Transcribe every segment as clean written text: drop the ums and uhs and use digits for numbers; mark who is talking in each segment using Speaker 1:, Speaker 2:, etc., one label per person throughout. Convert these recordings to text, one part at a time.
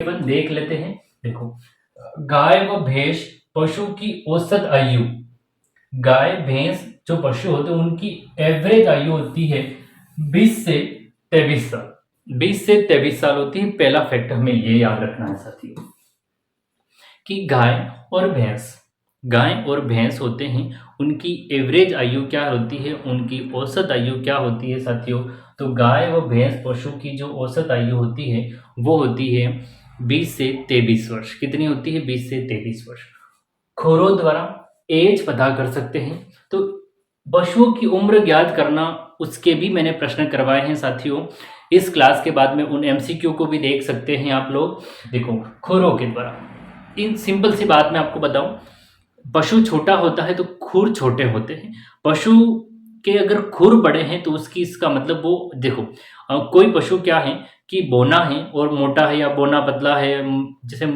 Speaker 1: अपन देख लेते हैं। देखो, गाय व भैंस पशु की औसत आयु, गाय भैंस जो पशु होते हैं उनकी एवरेज आयु होती है 20 से 23 साल। 20 से 23 साल होती है। पहला फैक्ट हमें ये याद रखना है साथियों कि गाय और भैंस होते हैं, उनकी एवरेज आयु क्या होती है, उनकी औसत आयु क्या होती है साथियों। तो गाय व भैंस पशु की जो औसत आयु होती है वो होती है 20 से 23 वर्ष। कितनी होती है? 20 से 23 वर्ष। खोरों द्वारा एज पता कर सकते हैं। तो पशुओं की उम्र ज्ञात करना, उसके भी मैंने प्रश्न करवाए हैं साथियों। इस क्लास के बाद में उन एमसीक्यू को भी देख सकते हैं आप लोग। देखो, खुरों के द्वारा, इन सिंपल सी बात मैं आपको बताऊं, पशु छोटा होता है तो खुर छोटे होते हैं। पशु के अगर खुर बड़े हैं तो उसकी इसका मतलब वो देखो, कोई पशु क्या है कि बौना है और मोटा है, या बौना पतला है, जैसे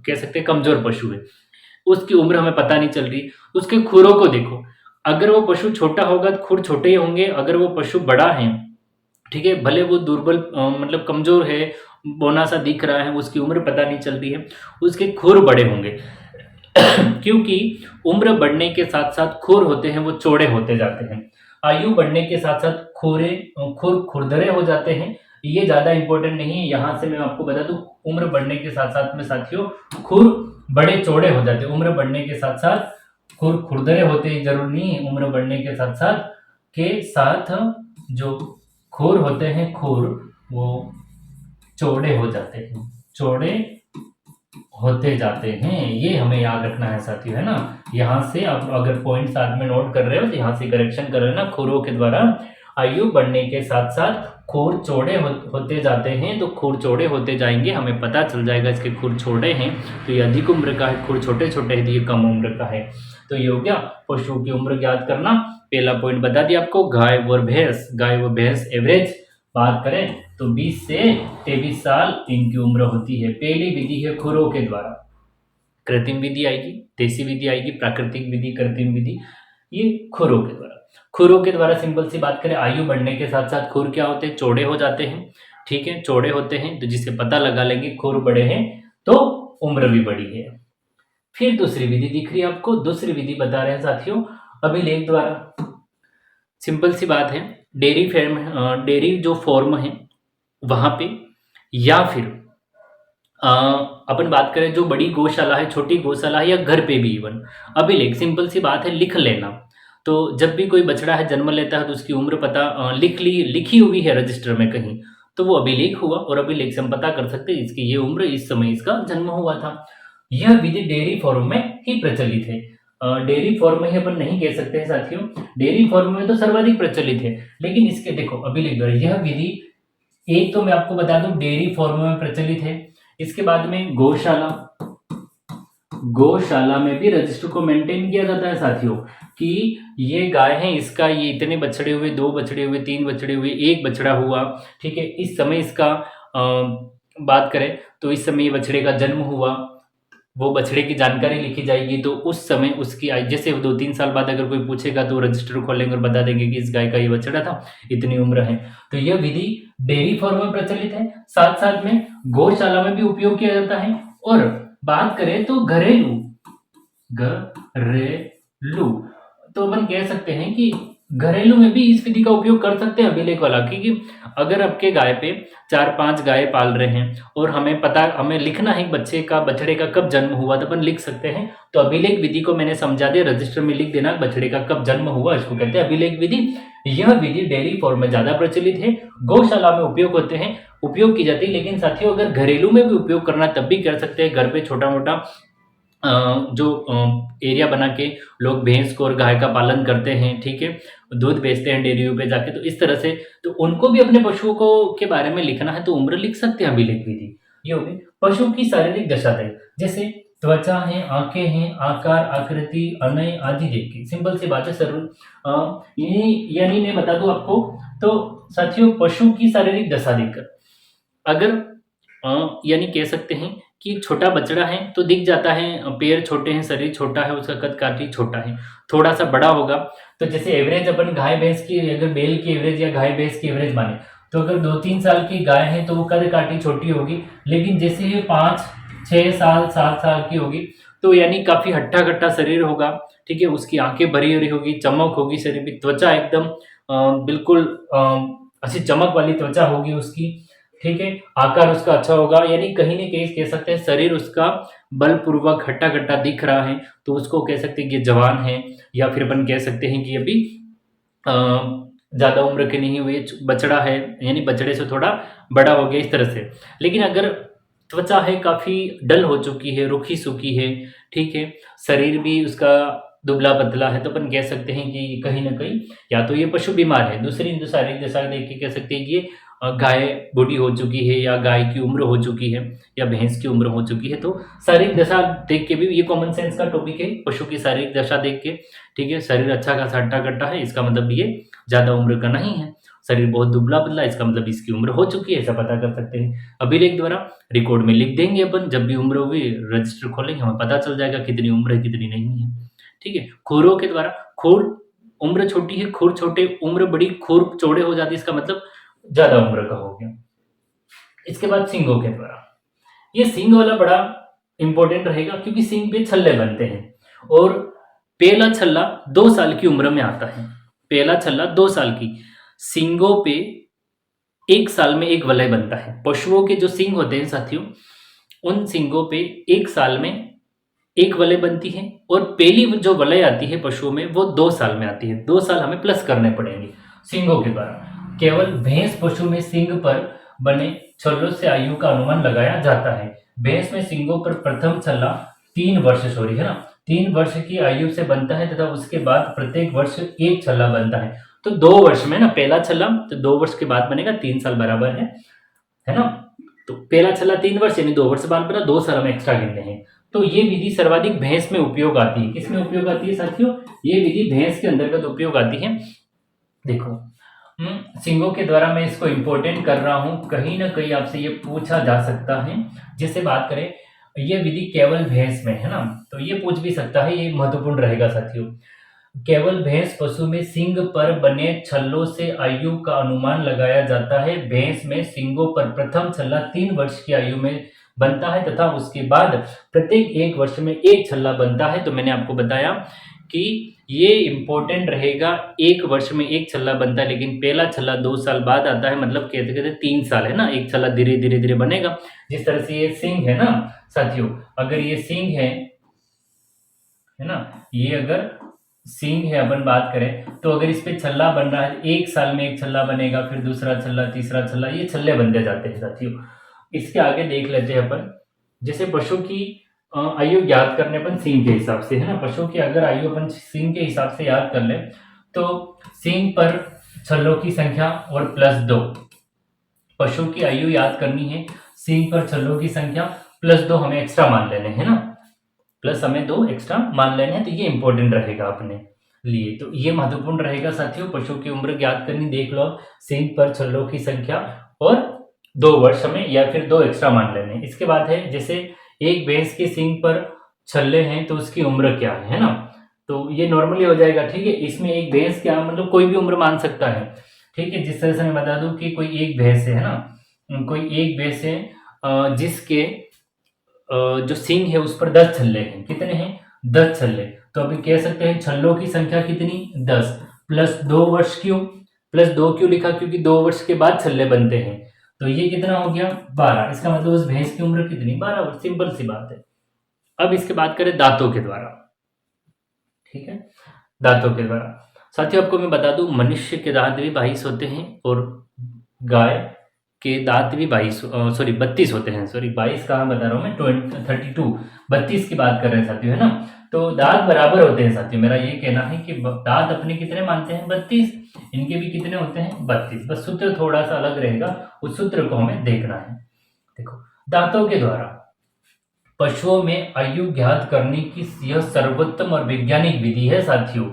Speaker 1: कह सकते हैं कमजोर पशु है, उसकी उम्र हमें पता नहीं चल रही। उसके खुरों को देखो, अगर वो पशु छोटा होगा तो खुर छोटे ही होंगे। अगर वो पशु बड़ा है, ठीक है, भले वो दुर्बल मतलब कमजोर है, बौना सा दिख रहा है, उसकी उम्र पता नहीं चल रही है, उसके खुर बड़े होंगे। क्योंकि उम्र बढ़ने के साथ साथ खुर होते हैं वो चौड़े होते जाते हैं। आयु बढ़ने के साथ साथ खुर खुरदरे हो जाते हैं। ये ज्यादा इंपॉर्टेंट नहीं है। यहाँ से मैं आपको बता दूं, उम्र बढ़ने के साथ साथ में साथियों खुर बड़े चौड़े हो जाते हैं। उम्र बढ़ने के साथ साथ खुर खुरदरे होते जरूर नहीं है। उम्र बढ़ने के साथ जो खुर होते हैं, खुर वो चौड़े हो जाते हैं, चौड़े होते जाते हैं। ये हमें याद रखना है साथियों, है ना। यहाँ से आप अगर पॉइंट साथ में नोट कर रहे हो तो यहाँ से करेक्शन कर लेना। खुरों के द्वारा आयु बढ़ने के साथ साथ खुर चौड़े होते जाते हैं। तो खुर चौड़े होते जाएंगे, हमें पता चल जाएगा इसके खुर छोटे हैं तो ये अधिक उम्र का है, खुर छोटे छोटे है तो ये कम उम्र का है। तो ये हो गया पशुओं की उम्र ज्ञात करना। पहला पॉइंट बता दिया आपको। गाय व भैंस एवरेज बात करें तो 20 से 23 साल इनकी उम्र होती है। पहली विधि है खुरों के द्वारा। कृत्रिम विधि आएगी, देसी विधि आएगी, प्राकृतिक विधि, कृत्रिम विधि। ये खुरों के द्वारा। खुरों के द्वारा सिंपल सी बात करें, आयु बढ़ने के साथ साथ खुर क्या होते हैं? चौड़े हो जाते हैं। ठीक है, चौड़े होते हैं तो जिससे पता लगा लेंगे खुर बड़े हैं तो उम्र भी बड़ी है। फिर दूसरी विधि दिख रही है आपको। दूसरी विधि बता रहे हैं साथियों अभिलेख द्वारा। सिंपल सी बात है, डेयरी जो फॉर्म है वहां पे, या फिर अपन बात करें जो बड़ी गौशाला है, छोटी गौशाला है, या घर पे भी इवन अभिलेख। सिंपल सी बात है, लिख लेना। तो जब भी कोई बछड़ा है जन्म लेता है तो उसकी उम्र पता लिखी हुई है रजिस्टर में कहीं, तो वो अभिलेख हुआ, और अभिलेख से हम पता कर सकते हैं इसकी ये उम्र, इस समय इसका जन्म हुआ था। यह विधि डेयरी फॉर्म में ही प्रचलित है। डेयरी फॉर्म में ही अपन नहीं कह सकते हैं साथियों, डेयरी फॉर्म में तो सर्वाधिक प्रचलित है। लेकिन इसके देखो अभिलेख द्वारा यह विधि, एक तो मैं आपको बता दूं डेयरी फॉर्म में प्रचलित है। इसके बाद में गौशाला में भी रजिस्टर को मेंटेन किया जाता है साथियों, कि ये गाय है, इसका ये इतने बछड़े हुए, 2 बछड़े हुए, 3 बछड़े हुए, 1 बछड़ा हुआ। ठीक है, इस समय इसका बात करें तो इस समय ये बछड़े का जन्म हुआ, वो बछड़े की जानकारी लिखी जाएगी। तो उस समय उसकी जैसे 2-3 साल बाद अगर कोई पूछेगा तो रजिस्टर खोलेंगे और बता देंगे कि इस गाय का ये बछड़ा था, इतनी उम्र है। तो यह विधि डेयरी फॉर्म में प्रचलित है, साथ साथ में गौशाला में भी उपयोग किया जाता है। और बात करें तो घरेलू, तो अपन कह सकते हैं कि घरेलू में भी इस विधि का उपयोग कर सकते हैं अभिलेख वाला। क्योंकि अगर आपके गाय पे 4-5 गाय पाल रहे हैं और हमें लिखना है बछड़े का कब जन्म हुआ, तो अपन लिख सकते हैं। तो अभिलेख विधि को मैंने समझा दिया, रजिस्टर में लिख देना बछड़े का कब जन्म हुआ, इसको कहते हैं अभिलेख विधि। यह विधि डेयरी फॉर्म में ज्यादा प्रचलित है, गौशाला में उपयोग की जाती है। लेकिन साथियों अगर घरेलू में भी उपयोग करना तब भी कर सकते हैं। घर पे छोटा मोटा जो एरिया बना के लोग भैंस को और गाय का पालन करते हैं, ठीक है, दूध बेचते हैं डेयरियों पे जाके, तो इस तरह से तो उनको भी अपने पशुओं को के बारे में लिखना है तो उम्र लिख सकते हैं अभिलेख विधि। ये हो गई पशु की शारीरिक दशा है, जैसे त्वचा है, आंखें हैं, आकार, आकृति, अनय आदि देख के। सिंपल सी बात है सर, यानी मैं बता दूं आपको, तो साथियों पशु की शारीरिक दशा देखकर अगर यानी कह सकते हैं कि छोटा बछड़ा है तो दिख जाता है, पैर छोटे हैं, शरीर छोटा है, उसका कद काफी छोटा है। थोड़ा सा बड़ा होगा तो जैसे एवरेज अपन गाय भैंस की, अगर बैल की एवरेज या गाय भैंस की एवरेज माने तो अगर 2-3 साल की गाय है तो वो कद काठी छोटी होगी, लेकिन जैसे ये 5-6 साल 7 साल की होगी तो यानी काफी हट्टा कट्टा शरीर होगा, ठीक है, उसकी आंखें भरी भरी होगी, चमक होगी शरीर में, त्वचा एकदम बिल्कुल अच्छी चमक वाली त्वचा होगी उसकी, ठीक है, आकार उसका अच्छा होगा, यानी कहीं ना कहीं कह सकते हैं शरीर उसका बलपूर्वक हट्टा कट्टा दिख रहा है, तो उसको कह सकते हैं कि ये जवान है, या फिर अपन कह सकते हैं कि अभी ज़्यादा उम्र के नहीं हुए, बछड़ा है, यानी बछड़े से थोड़ा बड़ा हो गया, इस तरह से। लेकिन अगर त्वचा है काफ़ी डल हो चुकी है, रूखी सूखी है, ठीक है, शरीर भी उसका दुबला पतला है, तो अपन कह सकते हैं कि कहीं ना कहीं या तो ये पशु बीमार है, दूसरी शारीरिक दशा देख के कह सकते हैं कि ये गाय बूढ़ी हो चुकी है, या गाय की उम्र हो चुकी है, या भैंस की उम्र हो चुकी है। तो शारीरिक दशा देख के भी, ये कॉमन सेंस का टॉपिक है, पशु की शारीरिक दशा देख के, ठीक है, शरीर अच्छा खासा हट्टा कट्टा है, इसका मतलब ये ज़्यादा उम्र का नहीं है, शरीर बहुत दुबला पतला, इसका मतलब इसकी उम्र हो चुकी है, ऐसा पता कर सकते हैं अभिलेख द्वारा। रिकॉर्ड में लिख देंगे अपन, जब भी उम्र होगी रजिस्टर खोलेंगे, हमें पता चल जाएगा कितनी उम्र है कितनी नहीं है, ठीक है। खुरों के द्वारा, खुर उम्र छोटी है, खुर छोटे, उम्र बड़ी, खुर चौड़े हो जाती है, इसका मतलब ज्यादा उम्र का हो गया। इसके बाद सींगों के द्वारा, ये सींग वाला बड़ा इंपॉर्टेंट रहेगा, क्योंकि सींग पे छल्ले बनते हैं, और पहला छल्ला 2 साल की उम्र में आता है, पहला छल्ला 2 साल की, सींगों पे 1 साल में एक वलय बनता है। पशुओं के जो सींग होते हैं साथियों, उन सींगों पे 1 साल में एक वलय बनती है, और पहली जो वलय आती है पशुओं में वो 2 साल में आती है। 2 साल हमें प्लस करने पड़ेंगे सींगों के द्वारा। केवल भैंस पशु में सींग पर बने छल्लों से आयु का अनुमान लगाया जाता है। भैंस में सींगों पर प्रथम छल्ला 3 वर्ष, सॉरी है ना, 3 वर्ष की आयु से बनता है, तथा उसके बाद प्रत्येक वर्ष एक छल्ला बनता है। तो 2 वर्ष में ना पहला छल्ला, तो 2 वर्ष के बाद बनेगा, 3 साल बराबर है ना। तो पहला छल्ला 3 वर्ष यानी 2 वर्ष बाद बना, 2 साल हमें एक्स्ट्रा गिनने हैं। तो ये विधि सर्वाधिक भैंस में उपयोग आती है। किसमें उपयोग आती है साथियों? ये विधि भैंस के अंतर्गत उपयोग आती है। देखो, सींगों के द्वारा मैं इसको इंपॉर्टेंट कर रहा हूं, कहीं ना कहीं आपसे ये पूछा जा सकता है। जैसे बात करें, ये विधि केवल भैंस में है ना, तो ये पूछ भी सकता है, ये महत्वपूर्ण रहेगा साथियों। केवल भैंस पशु में सींग पर बने छल्लों से आयु का अनुमान लगाया जाता है। भैंस में सींगों पर प्रथम छल्ला 3 वर्ष की आयु में बनता है, तथा उसके बाद प्रत्येक 1 वर्ष में एक छल्ला बनता है। तो मैंने आपको बताया कि ये इंपॉर्टेंट रहेगा, 1 वर्ष में एक छल्ला बनता है, लेकिन पहला छल्ला 2 साल बाद आता है, मतलब कहते कहते 3 साल है ना, एक छल्ला धीरे धीरे धीरे बनेगा। जिस तरह से ये सींग है ना साथियों, अगर ये सींग है ना, ये अगर सींग है, अपन बात करें तो अगर इस पे छल्ला बन रहा है, 1 साल में एक छल्ला बनेगा, फिर दूसरा छल्ला, तीसरा छल्ला, ये छल्ले बनते जाते हैं साथियों। इसके आगे देख लेते हैं अपन, जैसे पशु की आयु याद करने अपन सींग के हिसाब से, है ना, पशु की अगर आयु अपन सींग के हिसाब से याद कर ले, तो सींग पर छल्लों की संख्या और +2, पशु की आयु याद करनी है, सींग पर छल्लों की संख्या +2 हमें एक्स्ट्रा मान लेने हैं ना, प्लस हमें 2 एक्स्ट्रा मान लेने हैं, तो ये इंपॉर्टेंट रहेगा अपने लिए। तो ये महत्वपूर्ण रहेगा साथियों, पशु की उम्र ज्ञात करनी, देख लो सींग पर छल्लों की संख्या और 2 वर्ष में, या फिर 2 एक्स्ट्रा मान लेने। इसके बाद है, जैसे एक भैंस की सींग पर छल्ले हैं तो उसकी उम्र क्या है ना, तो ये नॉर्मली हो जाएगा, ठीक है। इसमें एक भैंस क्या, मतलब कोई भी उम्र मान सकता है, ठीक है। जिस तरह से मैं बता दूं कि कोई एक भैंस है ना, कोई एक भैंस है जिसके जो सींग है उस पर 10 छल्ले हैं। कितने हैं? 10 छल्ले। तो अभी कह सकते हैं छल्लों की संख्या कितनी? 10 प्लस 2 वर्ष। क्यों प्लस 2 क्यों लिखा? क्योंकि 2 वर्ष के बाद छल्ले बनते हैं, तो ये कितना हो गया? 12। इसका मतलब उस भैंस की उम्र कितनी? 12 वर्ष। सिंपल सी बात है। अब इसके बात करें दांतों के द्वारा, ठीक है, दांतों के द्वारा साथियों आपको मैं बता दूं, मनुष्य के दांत भी 22 होते हैं, और गाय के दांत भी 32 होते हैं। सॉरी 22 कहाँ बता रहा हूँ मैं, 32 32 की बात कर रहे हैं साथियों, है ना। तो दांत बराबर होते हैं साथियों, मेरा ये कहना है कि दांत अपने कितने मानते हैं? 32, इनके भी कितने होते हैं? 32। बस सूत्र थोड़ा सा अलग रहेगा, उस सूत्र को हमें देखना है। देखो, दांतों के द्वारा पशुओं में आयु ज्ञात करने की यह सर्वोत्तम और वैज्ञानिक विधि है साथियों।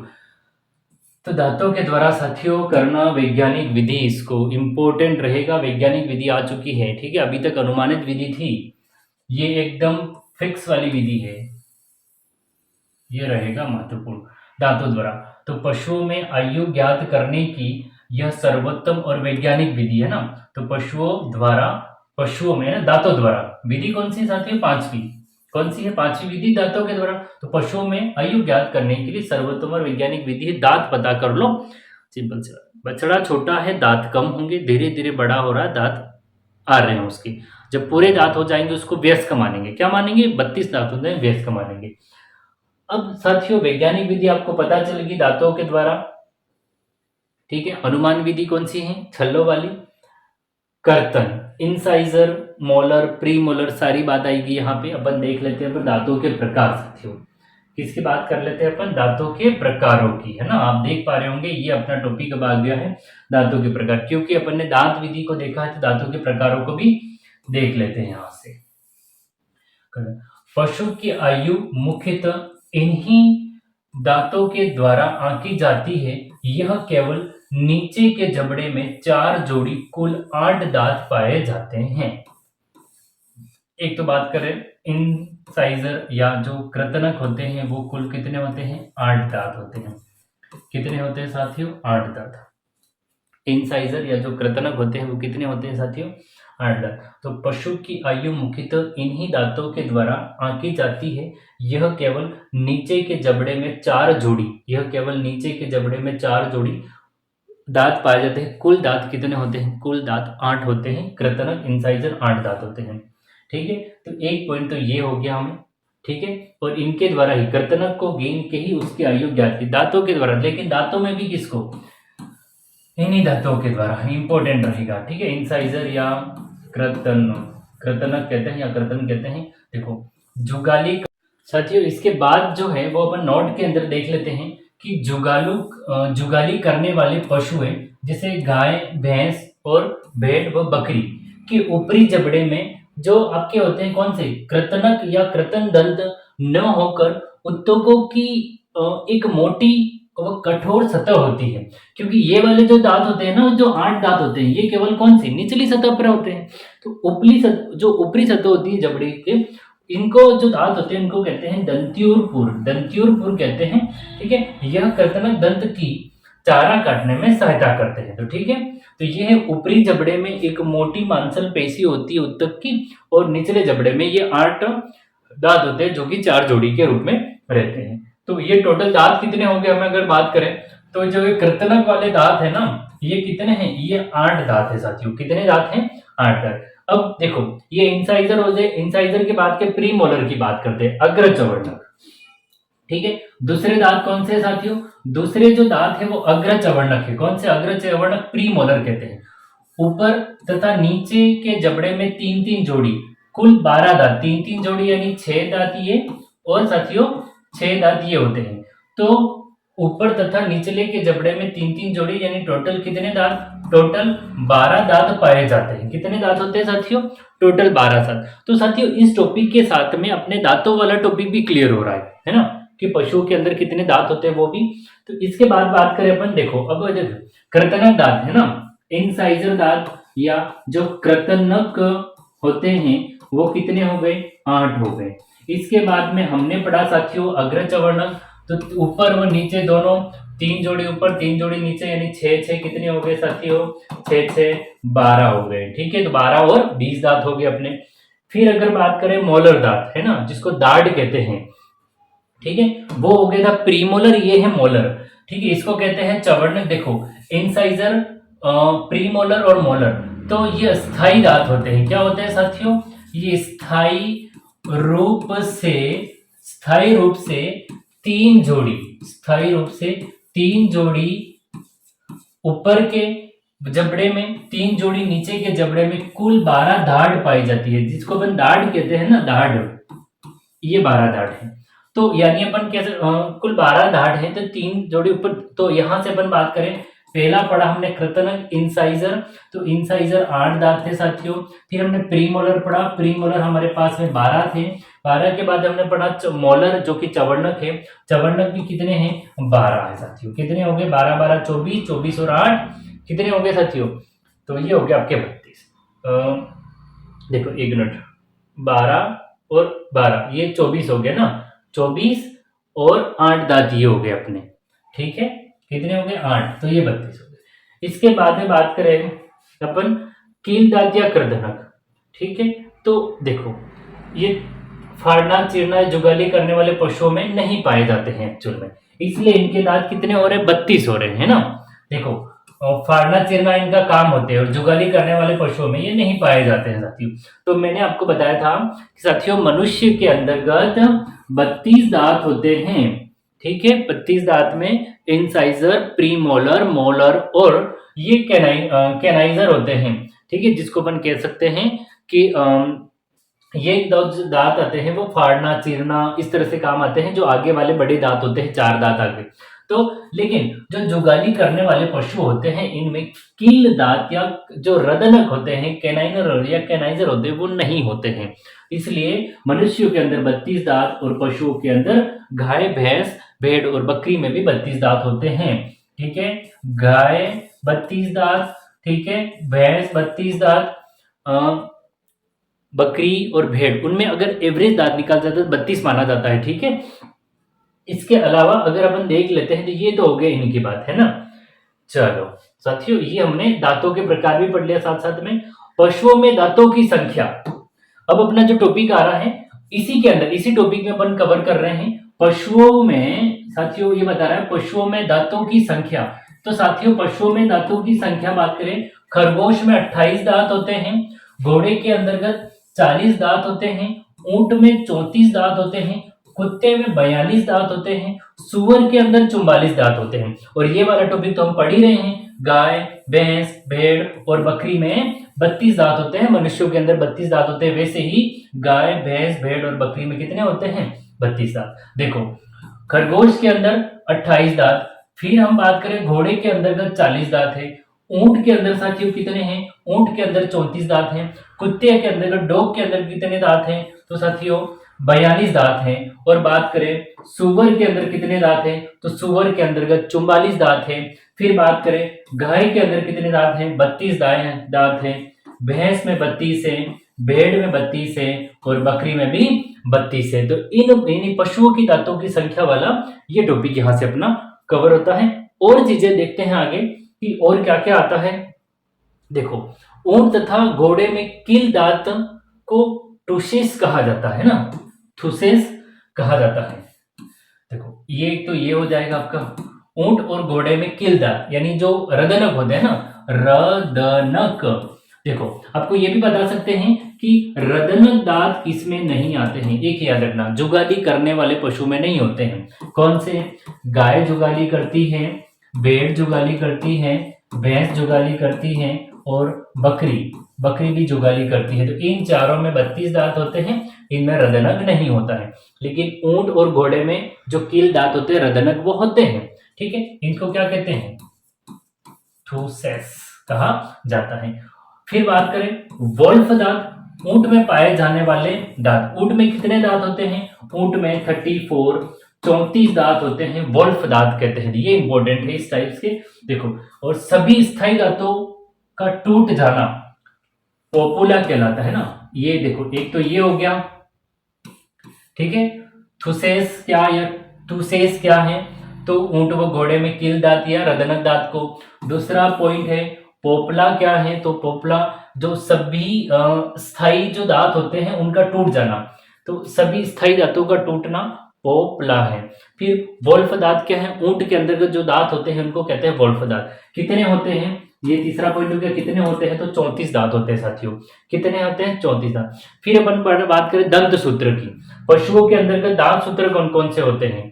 Speaker 1: तो दांतों के द्वारा साथियों करना वैज्ञानिक विधि, इसको इंपॉर्टेंट रहेगा, वैज्ञानिक विधि आ चुकी है, ठीक है। अभी तक अनुमानित विधि थी, ये एकदम फिक्स वाली विधि है, ये रहेगा महत्वपूर्ण। दांतों द्वारा तो पशुओं में आयु ज्ञात करने की यह सर्वोत्तम और वैज्ञानिक विधि है ना। तो पशुओं में ना दांतों द्वारा विधि कौन सी साथियों? पांचवी। कौन सी है? पांचवी विधि दांतों के द्वारा। तो पशुओं में आयु ज्ञात करने के लिए सर्वोत्तम और वैज्ञानिक विधि है दांत पता कर लो। सिंपल सा, बछड़ा छोटा है दांत कम होंगे, धीरे धीरे बड़ा हो रहा है दांत आ रहे हैं उसके। जब पूरे दांत हो जाएंगे उसको वयस्क मानेंगे। क्या मानेंगे? 32 दांत होते हैं, वयस्क मानेंगे। अब साथियों वैज्ञानिक विधि आपको पता चलेगी दांतों के द्वारा, ठीक है। अनुमान विधि कौन सी है? छल्लों वाली। कर्तन, इंसाइजर, मोलर, प्री मोलर, सारी बात आएगी यहाँ पे। अपन देख लेते हैं अपन दांतों के प्रकार साथियों। किसकी बात कर लेते हैं अपन? दांतों के प्रकारों की, है ना। आप देख पा रहे होंगे ये अपना टॉपिक अब आ गया है दांतों के प्रकार, क्योंकि अपन ने दांत विधि को देखा है तो दांतों के प्रकारों को भी देख लेते हैं यहां से। पशु की आयु मुख्यतः इन्हीं दांतों के द्वारा आंकी जाती है। यह केवल नीचे के जबड़े में 4 जोड़ी कुल 8 दांत पाए जाते हैं। एक तो बात करें इंसाइजर या जो कृंतक होते हैं वो कुल कितने होते हैं? 8 दांत होते हैं। कितने होते हैं साथियों? 8 दांत। इंसाइजर या जो कृंतक होते हैं वो कितने होते हैं साथियों? 8 दांत। तो पशु की आयु मुख्यतः इन्हीं दांतों के द्वारा आंकी जाती है। यह केवल नीचे के जबड़े में 4 जोड़ी, यह केवल नीचे के जबड़े में 4 जोड़ी दांत पाए जाते हैं। कुल दांत कितने होते हैं? कुल दांत 8 होते हैं। कृंतक इंसाइजर 8 दांत होते हैं, ठीक है। तो एक पॉइंट तो ये हो गया हमें, ठीक है। और इनके द्वारा ही कृंतक को गिन के ही उसकी आयु ज्ञात की, दांतों के द्वारा। लेकिन दांतों में भी किसको? इन्हीं दांतों के द्वारा इंपॉर्टेंट रहेगा, ठीक है। इंसाइजर या कृंतक कहते हैं या कर्तन कहते हैं। देखो जुगाली साथियों, इसके बाद जो है वो अपन नोट के अंदर देख लेते हैं कि जुगाली करने वाले पशु है जैसे गाय, भैंस और भेड़ व बकरी के ऊपरी जबड़े में जो आपके होते हैं कौन से? कृंतक या कृंतक दंत न होकर उत्तकों की एक मोटी और कठोर सतह होती है। क्योंकि ये वाले जो दांत होते हैं ना, जो 8 दांत होते हैं, ये केवल कौन सी? निचली सतह पर होते हैं। तो जो ऊपरी सतह होती है जबड़े के, इनको जो दांत होते हैं इनको कहते हैं दंत्युरपुर, दंत्युरपुर कहते हैं, ठीक है। यह कृंतक दंत की चारा काटने में सहायता करते हैं। तो ठीक है, तो ये है ऊपरी जबड़े में एक मोटी मांसल पेशी होती है उत्तक की, और निचले जबड़े में ये 8 दांत होते हैं जो कि 4 जोड़ी के रूप में रहते हैं। तो ये टोटल दांत कितने होंगे हमें अगर बात करें तो जो ये कृंतक वाले दांत है ना, ये कितने हैं? ये 8 दांत है साथियों। कितने दांत हैं? 8 दांत। अब देखो ये इंसाइजर हो जाए, इंसाइजर के बाद के प्री मोलर की बात करते हैं, अग्र चवर्णक, ठीक है। दूसरे दांत कौन से साथियों? दूसरे जो दांत है वो अग्र चवर्णक है। कौन से? अग्र चवर्णक प्री मोलर कहते हैं। ऊपर तथा नीचे के जबड़े में 3-3 जोड़ी, कुल 12 दांत, 3-3 जोड़ी यानी 6 दांत ये, और साथियों 6 दांत ये होते हैं। तो ऊपर तथा निचले के जबड़े में 3-3 जोड़ी यानी टोटल कितने दांत? टोटल 12 दांत पाए जाते हैं। कितने दांत होते हैं साथियों? टोटल 12 दांत। तो साथियों इस टॉपिक के साथ में अपने दांतों वाला टॉपिक भी क्लियर हो रहा है ना, कि पशुओं के अंदर कितने दांत होते हैं वो भी। तो इसके बाद बात करें अपन, देखो अब देखो कृंतक दांत है ना, इंसाइजर दांत या जो कृंतक होते हैं वो कितने हो गए? 8 हो गए। इसके बाद में हमने पढ़ा साथियों अग्र चवर्णक, तो ऊपर और नीचे दोनों 3 जोड़ी ऊपर 3 जोड़ी नीचे यानी 6 कितने हो गए साथियों? 6 12 हो गए, ठीक है। तो 12 और 20 दांत हो गए अपने। फिर अगर बात करें मोलर दांत है ना, जिसको दाढ़ कहते हैं, ठीक है, वो हो गया था प्रीमोलर, ये है मोलर, ठीक है। इसको कहते हैं चवर्णक। देखो इंसाइजर, प्रीमोलर और मोलर, तो ये स्थायी दांत होते हैं। क्या होते हैं साथियों? ये स्थायी रूप से 3 जोड़ी, स्थायी रूप से 3 जोड़ी ऊपर के जबड़े में, 3 जोड़ी नीचे के जबड़े में, कुल 12 दाढ़ पाई जाती है, जिसको अपन दाढ़ कहते हैं ना, दाढ़, ये 12 दाढ़ है। तो यानी अपन कैसे कुल 12 दाढ़ है, तो 3 जोड़ी ऊपर। तो यहां से अपन बात करें, पहला पढ़ा हमने कृंतक इंसाइजर, तो इंसाइजर 8 दांत थे साथियों। फिर हमने प्रीमोलर पढ़ा, प्रीमोलर हमारे पास में 12 थे। 12 के बाद हमने पढ़ा मोलर जो कि चवर्णक है, चवर्णक भी कितने हैं? 12 है साथियों। कितने हो गए? 12 12 24, 24 और 8 कितने हो गए साथियों? तो ये हो गया आपके 32। देखो एक मिनट, 12 और 12 ये 24 हो गया ना, 24 और 8 दांत ये हो गए अपने, ठीक है। कितने हो गए? 8, तो ये 32 हो गए। इसके बाद में बात करें अपन कील दांत या करधनक। ठीक है, तो देखो ये फाड़ना चीरना जुगाली करने वाले पशुओं में नहीं पाए जाते हैं एक्चुअल में, इसलिए इनके दांत कितने हो रहे हैं, 32 हो रहे हैं, है ना। देखो फाड़ना चीरना इनका काम होते हैं और जुगाली करने वाले पशुओं में ये नहीं पाए जाते हैं साथियों। तो मैंने आपको बताया था कि साथियों मनुष्य के अंतर्गत 32 दांत होते हैं। ठीक है, 32 दांत में इंसाइजर, प्रीमोलर, मोलर और ये कैनाइजर होते हैं। ठीक है, जिसको अपन कह सकते हैं कि ये जो दांत आते हैं वो फाड़ना चीरना इस तरह से काम आते हैं, जो आगे वाले बड़े दांत होते हैं, 4 दांत आगे। तो लेकिन जो जुगाली करने वाले पशु होते हैं इनमें कील दांत या जो रदनक होते हैं, कैनाइनर या कैनाइजर होते हैं, वो नहीं होते हैं। इसलिए मनुष्यों के अंदर 32 दांत और पशुओं के अंदर गाय, भैंस, भेड़ और बकरी में भी 32 दांत होते हैं। ठीक है, गाय 32 दांत, ठीक है, भैंस 32 दांत, बकरी और भेड़ उनमें अगर एवरेज दांत निकाल जाता है तो 32 माना जाता है। ठीक है, इसके अलावा अगर अपन देख लेते हैं तो ये तो हो गया इनकी बात, है ना। चलो साथियों, ये हमने दांतों के प्रकार भी पढ़ लिया, साथ साथ में पशुओं में दांतों की संख्या। अब अपना जो टॉपिक आ रहा है इसी के अंदर, इसी टॉपिक में अपन कवर कर रहे हैं पशुओं में। साथियों ये बता रहा है पशुओं में दांतों की संख्या। तो साथियों पशुओं में दांतों की संख्या बात करें, खरगोश में 28 दांत होते हैं, घोड़े के अंतर्गत 40 दांत होते हैं, ऊंट में 34 दांत होते हैं, कुत्ते में 42 दांत होते हैं, सुअर के अंदर 44 दांत होते हैं। और ये वाला टॉपिक तो हम पढ़ ही रहे हैं, गाय, भैंस, भेड़ और बकरी में 32 दांत होते हैं, मनुष्यों के अंदर 32 दांत होते हैं। वैसे ही गाय, भैंस, भेड़ और बकरी में कितने होते हैं, 32 दांत। देखो खरगोश के अंदर 28 दांत, फिर हम बात करें घोड़े के अंतर्गत 40 दांत है, ऊंट के अंदर साथियों कितने हैं, ऊंट के अंदर 34 दांत हैं, कुत्ते के अंदर, डॉग के अंदर कितने दांत हैं, तो साथियों 42 दांत हैं। और बात करें सुअर के अंदर कितने दांत हैं, तो सुअर के अंतर्गत 44 दांत हैं। फिर बात करें गाय के अंदर कितने दांत हैं, 32 दांत हैं, भैंस में 32 है, भेड़ में 32 है और बकरी में भी 32 है। तो इन पशुओं की दांतों की संख्या वाला ये टॉपिक यहां से अपना कवर होता है। और चीजें देखते हैं आगे कि और क्या क्या आता है। देखो ऊंट तथा घोड़े में कील दांत को टूसिस कहा जाता है ना, थुसेस कहा जाता है। देखो ये तो ये हो जाएगा आपका ऊंट और घोड़े में कील दांत, यानी जो रदनक होते हैं ना, रदनक। देखो आपको ये भी बता सकते हैं कि रदनक दांत इसमें नहीं आते हैं। एक याद रखना, जुगाली करने वाले पशु में नहीं होते हैं। कौन से, गाय जुगाली करती है, भेड़ जुगाली करती है, भैंस जुगाली करती है और बकरी भी जुगाली करती है। तो इन चारों में 32 दांत होते हैं, इनमें रदनक नहीं होता है। लेकिन ऊंट और घोड़े में जो कील दांत होते हैं रदनक वो होते हैं। ठीक है, इनको क्या कहते हैं, थूसेस कहा जाता है। फिर बात करें वोल्फ दांत, ऊंट में पाए जाने वाले दांत। ऊंट में कितने दांत होते हैं, ऊंट में 34 दांत होते हैं, वोल्फ दांत कहते हैं। ये इंपॉर्टेंट है इस टाइप के। देखो और सभी स्थायी दांतों का टूट जाना पोपुला कहलाता है ना। ये देखो एक तो ये हो गया, ठीक है, थुसेस क्या या टूसेस क्या है, तो ऊंट व घोड़े में कील दांत या रदनक दांत को। दूसरा पॉइंट है पोपला क्या है, तो पोपला जो सभी स्थायी जो दांत होते हैं उनका टूट जाना, तो सभी स्थायी दांतों का टूटना पोपला है। फिर वोल्फ दांत क्या है, ऊंट के अंतर्गत जो दांत होते हैं उनको कहते हैं वोल्फ दांत। कितने होते हैं, ये तीसरा पॉइंट हो गया, कितने होते हैं, तो 34 दांत होते हैं साथियों। कितने होते हैं, 34 दांत। फिर अपन बात करें दंत सूत्र की, पशुओं के अंतर्गत दांत सूत्र कौन कौन से होते हैं।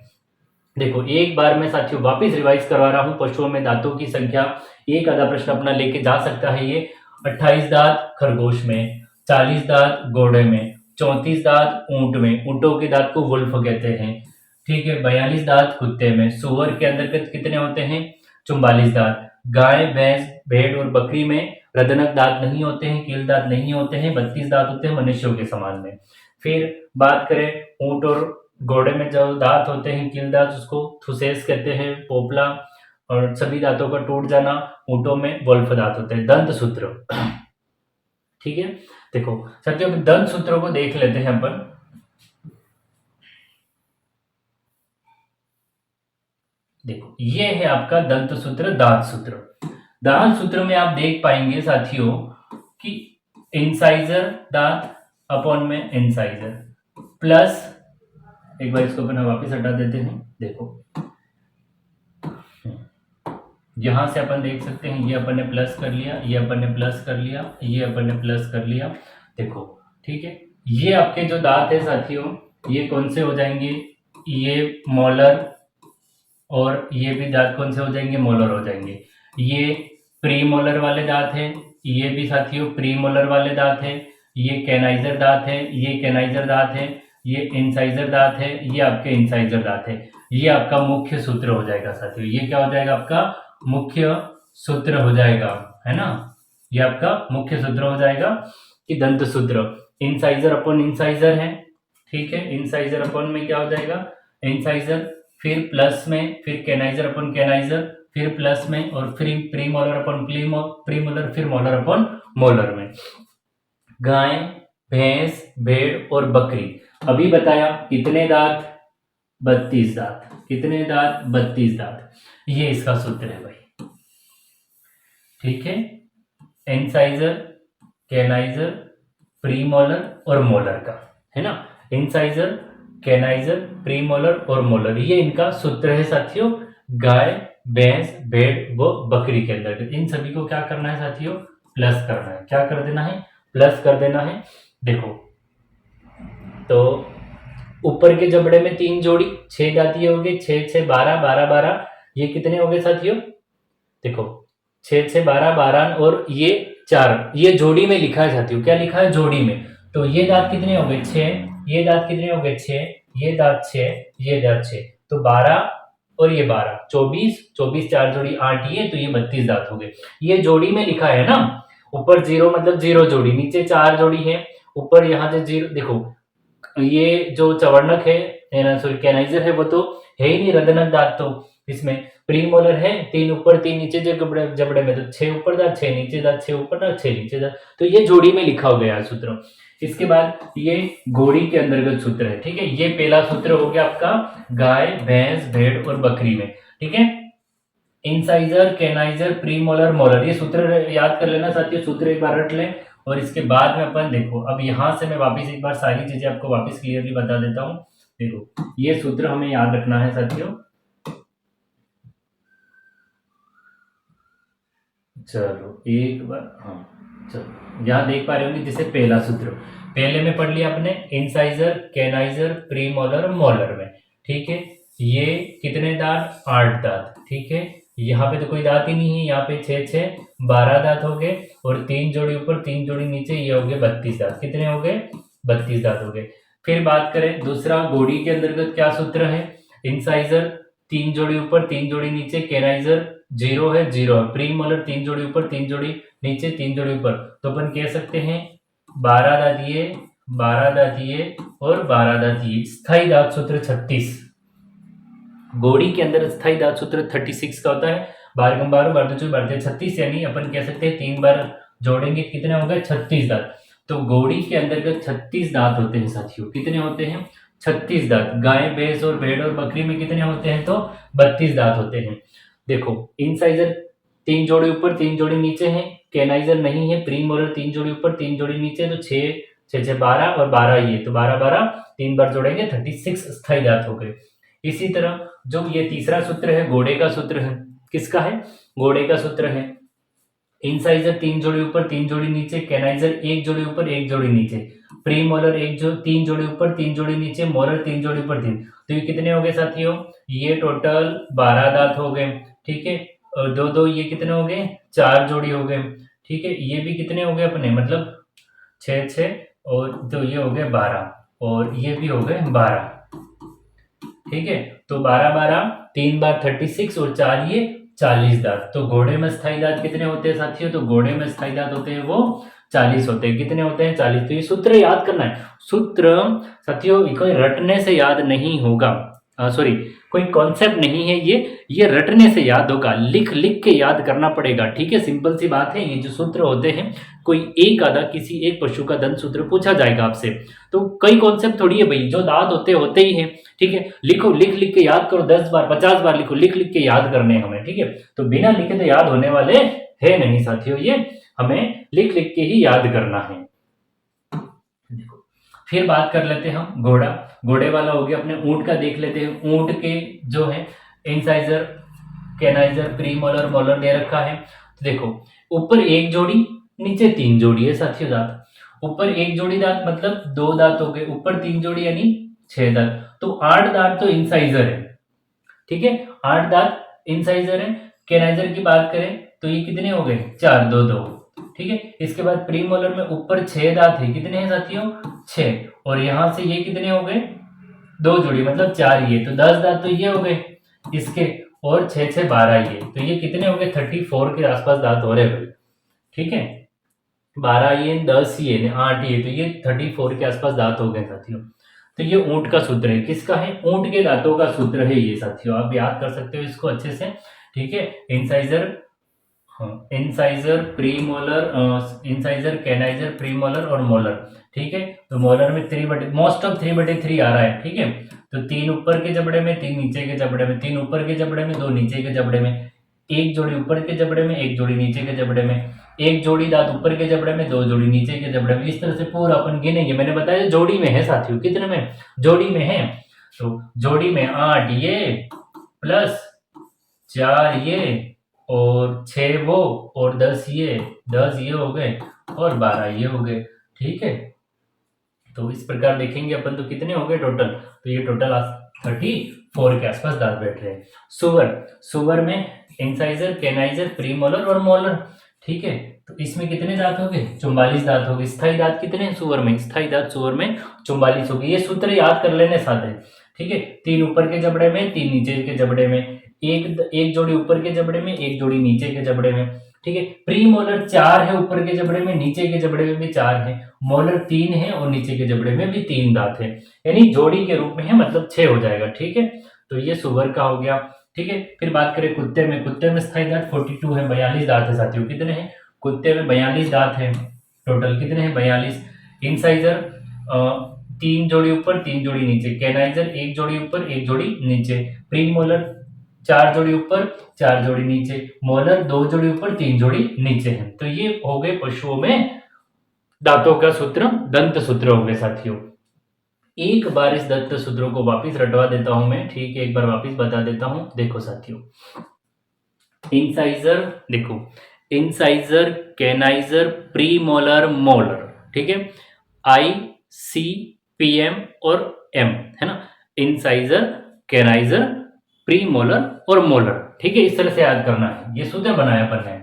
Speaker 1: देखो एक बार मैं साथियों वापस रिवाइज करवा रहा हूं, पशुओं में दांतों की संख्या। एक आधा प्रश्न अपना लेके जा सकता है ये। 28 दांत खरगोश में, 40 दांत घोड़े में, 34 दांत ऊंट में, ऊंटों के दांत को वुल्फ कहते हैं। ठीक है, 42 दांत कुत्ते में, सुअर के अंतर्गत कितने होते हैं, 44 दांत। गाय, भैंस, भेड़ और बकरी में रदनक दांत नहीं होते हैं, कील दांत नहीं होते हैं, 32 दांत होते हैं मनुष्यों के समान में। फिर बात करें ऊंट और घोड़े में जो दांत होते हैं कील दांत, उसको थुसेस कहते हैं, पोपला। और सभी दांतों का टूट जाना, ऊंटों में वोल्फ दांत होते हैं। दंत सूत्र, ठीक है। देखो साथियों दंत सूत्रों को देख लेते हैं अपन। देखो ये है आपका दंत सूत्र, दांत सूत्र। दांत सूत्र में आप देख पाएंगे साथियों कि इंसाइजर दांत अपॉन में इंसाइजर प्लस, एक बार इसको अपन वापस हटा देते हैं। देखो यहां से अपन देख सकते हैं, ये अपन ने प्लस कर लिया, ये अपन ने प्लस कर लिया, ये अपन ने प्लस कर लिया। देखो ठीक है, ये आपके जो दांत है साथियों, ये कौन से हो जाएंगे, ये मोलर, और ये भी दांत कौन से हो जाएंगे, मोलर हो जाएंगे। ये प्री मोलर वाले दांत हैं, ये भी साथियों प्री मोलर वाले दांत हैं। ये कैनाइजर दांत है, ये कैनाइजर दांत है, ये इंसाइजर दांत है, ये आपके इंसाइजर दांत है। ये आपका मुख्य सूत्र हो जाएगा साथियों, ये क्या हो जाएगा, आपका मुख्य सूत्र हो जाएगा, है ना। ये आपका मुख्य सूत्र हो जाएगा कि दंत सूत्र इंसाइजर अपॉन इंसाइजर है, ठीक है। इंसाइजर अपॉन में क्या हो जाएगा, इंसाइजर, फिर प्लस में, फिर कैनाइजर अपॉन कैनाइजर, फिर प्लस में, और फिर pre molar upon pre molar, फिर मोलर अपॉन मोलर में। गाय, भैंस, भेड़ और बकरी, अभी बताया कितने दांत, 32 दांत। कितने दांत, 32 दांत। ये इसका सूत्र है भाई, ठीक है। इंसाइजर, कैनाइजर, प्रीमोलर और मोलर का, है ना। इंसाइजर, कैनाइजर, प्रीमोलर और मोलर, ये इनका सूत्र है साथियों, गाय, भैंस, भेड़ व बकरी के अंदर। इन सभी को क्या करना है साथियों, प्लस करना है। क्या कर देना है, प्लस कर देना है। देखो तो ऊपर के जबड़े में 3 जोड़ी, 6 दांत हो गए, 6 6 12 12 12, ये कितने हो गए साथियों, देखो 6 6 12 12 और ये 4, ये जोड़ी में लिखा है साथियों। क्या लिखा है, जोड़ी में। तो ये दांत कितने हो गए, 6, ये दांत कितने हो गए, 6, ये दांत 6, ये दांत 6, तो 12 और ये 12, 24 24, 4 जोड़ी 8, ये तो ये 32 दांत हो गए। ये जोड़ी में लिखा है ना, ऊपर 0 मतलब 0 जोड़ी, नीचे 4 जोड़ी है, ऊपर यहाँ से 0। देखो ये जो चवर्णक है, सॉरी कैनाइजर है, वो तो है ही नहीं, रदनक दांत तो इसमें। प्रीमोलर है 3 ऊपर 3 नीचे, जबड़े में तो 6 ऊपर दांत 6 नीचे दांत, 6 ऊपर दांत 6 नीचे दांत, तो ये जोड़ी में लिखा हो गया सूत्र। इसके बाद ये घोड़ी के अंतर्गत सूत्र है, ठीक है। ये पहला सूत्र हो गया आपका गाय, भैंस, भेड़ और बकरी में, ठीक है। इंसाइजर, कैनाइजर, प्रीमोलर, मोलर, ये सूत्र याद कर लेना साथियों, सूत्र एक बार रट लें। और इसके बाद में अपन देखो, अब यहां से मैं वापस एक बार सारी चीजें आपको वापस क्लियरली बता देता हूं। देखो ये सूत्र हमें याद रखना है साथियों। चलो एक बार, हाँ चलो यहाँ देख पा रहे होंगे, जैसे पहला सूत्र पहले में पढ़ लिया आपने, इंसाइजर, कैनाइजर, प्रीमोलर, मोलर में, ठीक है। ये कितने दांत, 8 दांत, ठीक है। यहाँ पे तो कोई दांत ही नहीं है, यहाँ पे 6 6 12 दांत हो गए, और 3 जोड़ी ऊपर 3 जोड़ी नीचे, ये हो गए 32 दांत। कितने हो गए, 32 दांत हो गए। फिर बात करें दूसरा, घोड़ी के अंतर्गत क्या सूत्र है, इंसाइजर 3 जोड़ी ऊपर 3 जोड़ी नीचे, कैनाइजर 0 है 0 है, प्रीमोलर 3 जोड़ी ऊपर 3 जोड़ी नीचे 3 जोड़ी ऊपर, तो अपन कह सकते हैं 12 दांत ये, 12 दांत ये और 12 दांत ये। स्थायी दांत सूत्र 36, घोड़ी के अंदर स्थायी दांत सूत्र 36 का होता है। 12 गुम 12 12 2 12 36, यानी अपन कह सकते हैं 3 बार जोड़ेंगे कितने हो गए, 36 दांत। तो घोड़ी के अंतर्गत 36 दांत होते हैं साथियों। कितने होते हैं, 36 दांत। गाय, भैंस और भेड़ और बकरी में कितने होते हैं, तो 32 दांत होते हैं। देखो इंसाइजर 3 जोड़ी ऊपर 3 जोड़ी नीचे है, कैनाइजर नहीं है, प्रीमोलर 3 जोड़ी ऊपर 3 जोड़ी नीचे, तो 6 6 6 12 और 12 ये, तो 12 12 3 बार जोड़ेंगे 36 स्थायी दांत हो गए। इसी तरह जो ये तीसरा सूत्र है, घोड़े का सूत्र है, किसका है, घोड़े का सूत्र है। इंसाइजर 3 जोड़ी ऊपर 3 जोड़ी नीचे, कैनाइजर 1 जोड़ी ऊपर 1 जोड़ी नीचे, प्रीमोलर 3 जोड़ी ऊपर 3 जोड़ी नीचे, मोलर 3 जोड़ी ऊपर 3, तो ये कितने हो गए साथियों, ये टोटल 12 दांत हो गए, ठीक है। और 2 2 ये कितने हो गए, 4 जोड़ी हो गए, ठीक है। ये भी कितने हो गए अपने, मतलब 6 6 और तो ये हो गए 12, और ये भी हो गए 12, ठीक है। तो 12 12 3 बार 36 और 4 ये 40 दांत। तो घोड़े में स्थायी दांत कितने होते हैं साथियों, तो घोड़े में स्थायी दांत होते हैं वो 40 होते हैं। कितने होते हैं, 40। तो ये सूत्र याद करना है। सूत्र साथियों कोई रटने से याद नहीं होगा, सॉरी, कोई कॉन्सेप्ट नहीं है ये रटने से याद होगा, लिख लिख के याद करना पड़ेगा। ठीक है, सिंपल सी बात है। ये जो सूत्र होते हैं, कोई एक आधा किसी एक पशु का दंत सूत्र पूछा जाएगा आपसे, तो कई कॉन्सेप्ट थोड़ी है भाई, जो दांत होते ही हैं। ठीक है, लिखो, लिख लिख के याद करो, 10 बार 50 बार लिखो, लिख लिख के याद करने हमें। ठीक है, तो बिना लिखे तो याद होने वाले है नहीं साथियों, ये हमें लिख लिख के ही याद करना है। देखो, फिर बात कर लेते हैं हम घोड़ा। घोड़े वाला हो गया, अपने ऊंट का देख लेते हैं। ऊंट के जो है incisor, canine, pre molar, molar दे रखा है। तो देखो, ऊपर एक जोड़ी, नीचे 3 जोड़ी है साथियों दांत। ऊपर एक जोड़ी दांत मतलब 2 दांत हो गए, ऊपर 3 जोड़ी यानी 6 दांत, तो 8 दांत तो इंसाइजर है। ठीक है, 8 दांत इंसाइजर है। कैनाइजर की बात करें तो ये कितने हो गए, 4, 2, 2। ठीक है, इसके बाद प्री मोलर में ऊपर 6 दांत है, कितने हैं साथियों, 6, और यहां से ये कितने हो गए, 2 जोड़ी मतलब 4, ये तो 10 दांत तो ये हो गए इसके, और 6 6 12 ये, तो ये कितने हो गए, 34 के आसपास दांत हो रहे भाई। ठीक है, 12 ये, 10 ये, 8 ये, तो ये 34 के आसपास दांत हो गए साथियों। तो ये ऊंट का सूत्र है, किसका है, ऊंट के दांतों का सूत्र है ये साथियों, आप याद कर सकते हो इसको अच्छे से। ठीक है, इंसाइजर, हाँ, incisor, pre molar, incisor, canine, pre molar और मोलर। ठीक है, तो मोलर में 3/, मोस्ट ऑफ 3/3 आ रहा है। ठीक है, तो 3 ऊपर के जबड़े में, 3 नीचे के जबड़े में, 3 ऊपर के जबड़े में, 2 नीचे के जबड़े में, एक जोड़ी ऊपर के जबड़े में, एक जोड़ी नीचे के जबड़े में, एक जोड़ी दांत ऊपर के जबड़े में, 2 जोड़ी नीचे के जबड़े में। इस तरह से पूरा अपन गिनेंगे। मैंने बताया जोड़ी में है साथियों, कितने में, जोड़ी में है। तो जोड़ी में 8 ये प्लस 4 ये और 6 वो और 10 ये, 10 ये हो गए और 12 ये हो गए। ठीक है, तो इस प्रकार देखेंगे अपन तो कितने हो गए टोटल, तो ये टोटल 34 के आसपास दांत बैठ रहे हैं। सुअर, सुअर में इंसाइजर, कैनाइजर, प्री मोलर और मोलर। ठीक है, तो इसमें कितने दांत हो गए, 44 दांत हो गए। स्थायी दांत कितने हैं सुअर में, स्थायी दांत सुअर में 44 हो गए। ये सूत्र याद कर लेने साथ है। ठीक है, 3 ऊपर के जबड़े में, 3 नीचे के जबड़े में, एक जोड़ी ऊपर के जबड़े में, एक जोड़ी नीचे के जबड़े में। ठीक है, प्री मोलर 4 है ऊपर के जबड़े में, नीचे के जबड़े में भी 4 है, मोलर 3 है और नीचे के जबड़े में भी 3 दांत है, यानी जोड़ी के रूप में है, मतलब 6 हो जाएगा। ठीक है, तो ये सुअर का हो गया। ठीक है, फिर बात करें कुत्ते में। कुत्ते में स्थायी दांत 42 है, 42 दांत है साथियों। कितने हैं कुत्ते में, 42 दांत है टोटल। कितने हैं, 42। इंसाइजर 3 जोड़ी ऊपर, 3 जोड़ी नीचे। कैनाइजर 1 जोड़ी ऊपर, 1 जोड़ी नीचे। प्री मोलर 4 जोड़ी ऊपर, 4 जोड़ी नीचे। मोलर 2 जोड़ी ऊपर, 3 जोड़ी नीचे है। तो ये हो गए पशुओं में दांतों का सूत्र, दंत सूत्र हो गए साथियों। एक बार इस दंत सूत्रों को वापिस रटवा देता हूं मैं। ठीक है, एक बार वापिस बता देता हूं। देखो साथियों, इंसाइजर, देखो incisor, canine, pre molar, molar. ठीक है, आई, सी, पीएम और एम, है ना। इंसाइजर, कैनाइजर, प्री मोलर और मोलर। ठीक है, इस तरह से याद करना है, ये सूत्र बनाया अपन ने।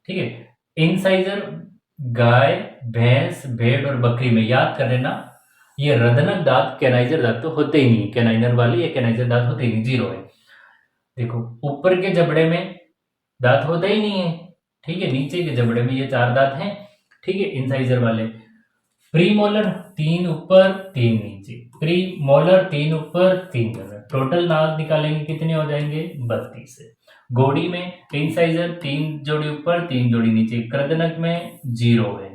Speaker 1: ठीक है, इंसाइजर गाय, भैंस, भेड़ और बकरी में याद कर लेना, ये रदनक दांत, कैनाइजर दांत तो होते ही नहीं, कैनाइनर वाले या कैनाइजर दांत होते ही नहीं, 0 है। देखो, ऊपर के जबड़े में दांत होता ही नहीं है। ठीक है, नीचे के जबड़े में ये 4 दांत हैं। ठीक है, इंसाइजर वाले। प्री मोलर 3 ऊपर 3 नीचे, प्री मोलर 3 ऊपर 3 नीचे, टोटल दांत निकालेंगे कितने हो जाएंगे, 32 है। गोड़ी में इंसाइजर 3 जोड़ी ऊपर 3 जोड़ी नीचे, कृदनक में 0 है।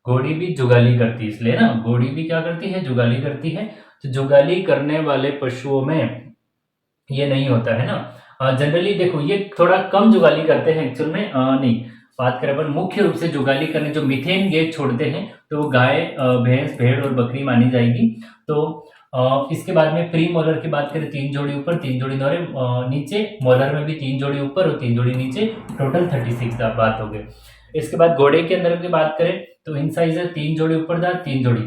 Speaker 1: घोड़ी भी जुगाली करती है, इसलिए ना, घोड़ी भी क्या करती है, जुगाली करती है। तो जुगाली करने वाले पशुओं में ये नहीं होता है ना। जनरली देखो, ये थोड़ा कम जुगाली करते हैं एक्चुअल में। नहीं, बात करें अपन मुख्य रूप से जुगाली करने जो मीथेन गैस छोड़ते हैं, तो वो गाय, भैंस, भेड़ और बकरी मानी जाएगी। तो इसके बाद में प्री मोलर की बात करें, 3 जोड़ी ऊपर 3 जोड़ी नीचे। मोलर में भी 3 जोड़ी ऊपर और 3 जोड़ी नीचे, टोटल 36 बात हो गई। इसके बाद घोड़े के अंदर की बात करें तो इंसाइजर 3 जोड़ी ऊपर दांत, 3 जोड़ी।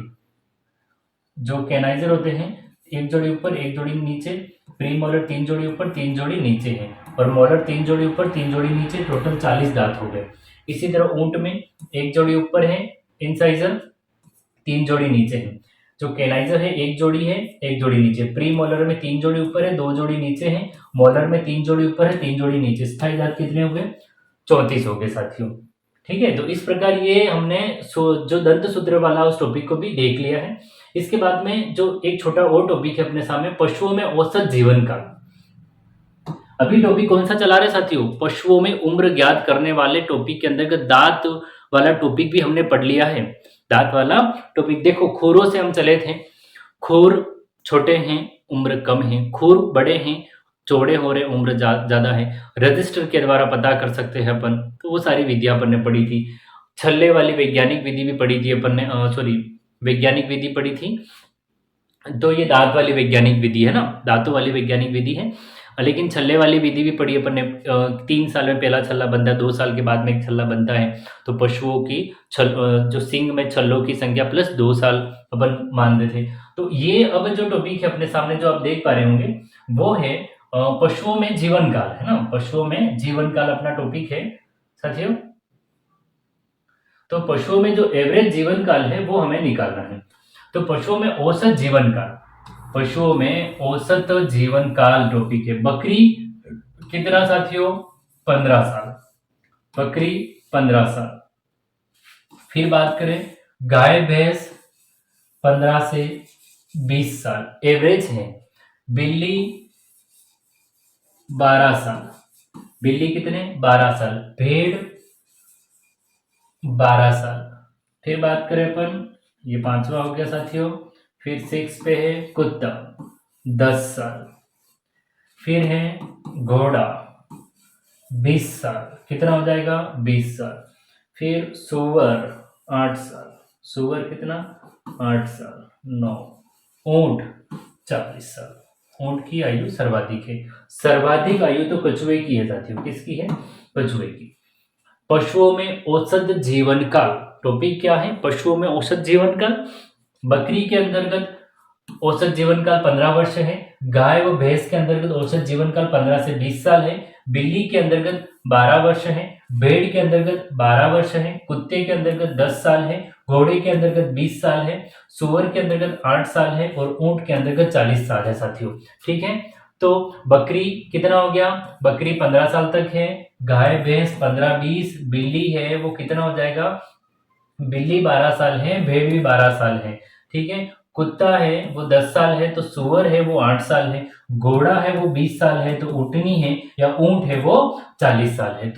Speaker 1: जो कैनाइजर होते हैं 1 जोड़ी ऊपर 1 जोड़ी नीचे। प्री मोलर 3 जोड़ी ऊपर 3 जोड़ी नीचे है, और मोलर 3 जोड़ी ऊपर 3 जोड़ी नीचे, टोटल 40 दांत हो गए। इसी तरह ऊंट में 1 जोड़ी ऊपर है इंसाइजर, 3 जोड़ी नीचे है। जो कैनाइजर है 1 जोड़ी है, 1 जोड़ी नीचे। प्री मोलर में 3 जोड़ी ऊपर है, 2 जोड़ी नीचे है। मोलर में 3 जोड़ी ऊपर है, 3 जोड़ी नीचे। स्थायी दांत कितने हो गए, 34 हो गए साथियों। ठीक है, तो इस प्रकार ये हमने जो दंत सूत्र वाला उस टॉपिक को भी देख लिया है। इसके बाद में जो एक छोटा और टॉपिक है अपने सामने, पशुओं में औसत जीवन काल। अभी टॉपिक कौन सा चला रहे साथियों? पशुओं में उम्र ज्ञात करने वाले टॉपिक के अंतर्गत दांत वाला टॉपिक भी हमने पढ़ लिया है। दांत वाला टॉपिक देखो, खुरों से हम चले थे। खुर छोटे हैं, उम्र कम है। खुर बड़े हैं, चौड़े हो रहे, उम्र ज्यादा है। रजिस्टर के द्वारा पता कर सकते हैं अपन। तो वो सारी विधियां अपन ने पढ़ी थी। छल्ले वाली वैज्ञानिक विधि भी पढ़ी थी अपन ने, सॉरी वैज्ञानिक विधि पढ़ी थी। तो ये दांत वाली वैज्ञानिक विधि है ना, दांतों वाली वैज्ञानिक विधि है। लेकिन छल्ले वाली विधि भी पढ़ी अपन ने। 3 साल में पहला छल्ला बनता है, 2 साल के बाद में एक छल्ला बनता है। तो पशुओं की जो सिंग में छल्लों की संख्या प्लस 2 साल अपन मानते थे। तो ये अब जो टॉपिक है अपने सामने जो आप देख पा रहे होंगे, वो है पशुओं में जीवन काल, है ना। पशुओं में जीवन काल अपना टॉपिक है साथियों। तो पशुओं में जो एवरेज जीवन काल है वो हमें निकालना है। तो पशुओं में औसत जीवन काल, पशुओं में औसत जीवन काल टॉपिक है। बकरी कितना साथियों? 15 साल। बकरी 15 साल। फिर बात करें गाय भैंस 15 से 20 साल एवरेज है। बिल्ली 12 साल। बिल्ली कितने? 12 साल। भेड़ 12 साल। फिर बात करें अपन, ये 5वां हो गया साथियों। फिर 6 पे है कुत्ता 10 साल। फिर है घोड़ा 20 साल। कितना हो जाएगा? 20 साल। फिर सुअर 8 साल। सुअर कितना? 8 साल। 9। ऊंट 40 साल। ऊंट की आयु सर्वाधिक है। सर्वाधिक आयु तो कछुए की है साथियों। किसकी है? कछुए की। पशुओं में औसत जीवन काल टॉपिक क्या है? पशुओं में औसत जीवन काल। बकरी के अंतर्गत औसत जीवन काल 15 वर्ष है। गाय व भैंस के अंतर्गत औसत जीवन काल 15 से 20 साल है। बिल्ली के अंतर्गत 12 वर्ष है। भेड़ के अंतर्गत 12 वर्ष है। कुत्ते के अंतर्गत 10 साल है। घोड़े के अंतर्गत 20 साल है। सुअर के अंतर्गत 8 साल है और ऊंट के अंतर्गत 40 साल है साथियों। ठीक है, तो बकरी कितना हो गया? बकरी 15 साल तक है। गाय भैंस 15-20। बिल्ली है वो कितना हो जाएगा? बिल्ली 12 साल है। भेड़ भी 12 साल है। ठीक है, कुत्ता है वो 10 साल है। तो सुअर है वो 8 साल है। घोड़ा है वो 20 साल है। तो ऊँटनी है या ऊंट है वो 40 साल है।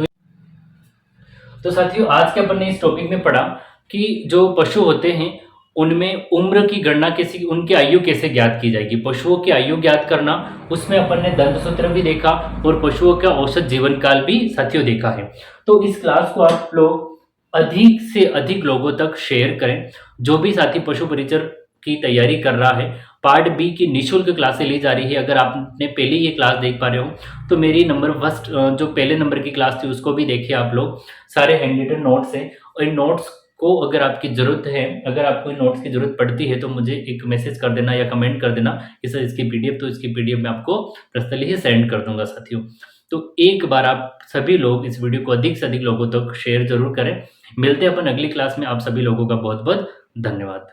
Speaker 1: तो साथियों आज के अपन ने इस टॉपिक में पढ़ा कि जो पशु होते हैं उनमें उम्र की गणना कैसे, उनकी आयु कैसे ज्ञात की जाएगी। पशुओं की आयु ज्ञात करना, उसमें अपन ने दंत सूत्र भी देखा और पशुओं का औसत जीवन काल भी साथियों देखा है। तो इस क्लास को आप लोग अधिक से अधिक लोगों तक शेयर करें। जो भी साथी पशु परिचर की तैयारी कर रहा है, पार्ट बी की निःशुल्क क्लासें ली जा रही है। अगर आपने पहले ये क्लास देख पा रहे हो तो मेरी नंबर फर्स्ट जो पहले नंबर की क्लास थी उसको भी देखिए आप लोग। सारे हैंड रिटन नोट्स हैं और इन नोट्स को अगर आपकी ज़रूरत है, अगर आपको इन नोट्स की ज़रूरत पड़ती है तो मुझे एक मैसेज कर देना या कमेंट कर देना कि सर इसकी पीडीएफ, तो इसकी पीडीएफ मैं आपको पर्सनली ही सेंड कर दूंगा साथियों। तो एक बार आप सभी लोग इस वीडियो को अधिक से अधिक लोगों तक शेयर जरूर करें। मिलते हैं अपन अगली क्लास में। आप सभी लोगों का बहुत बहुत धन्यवाद।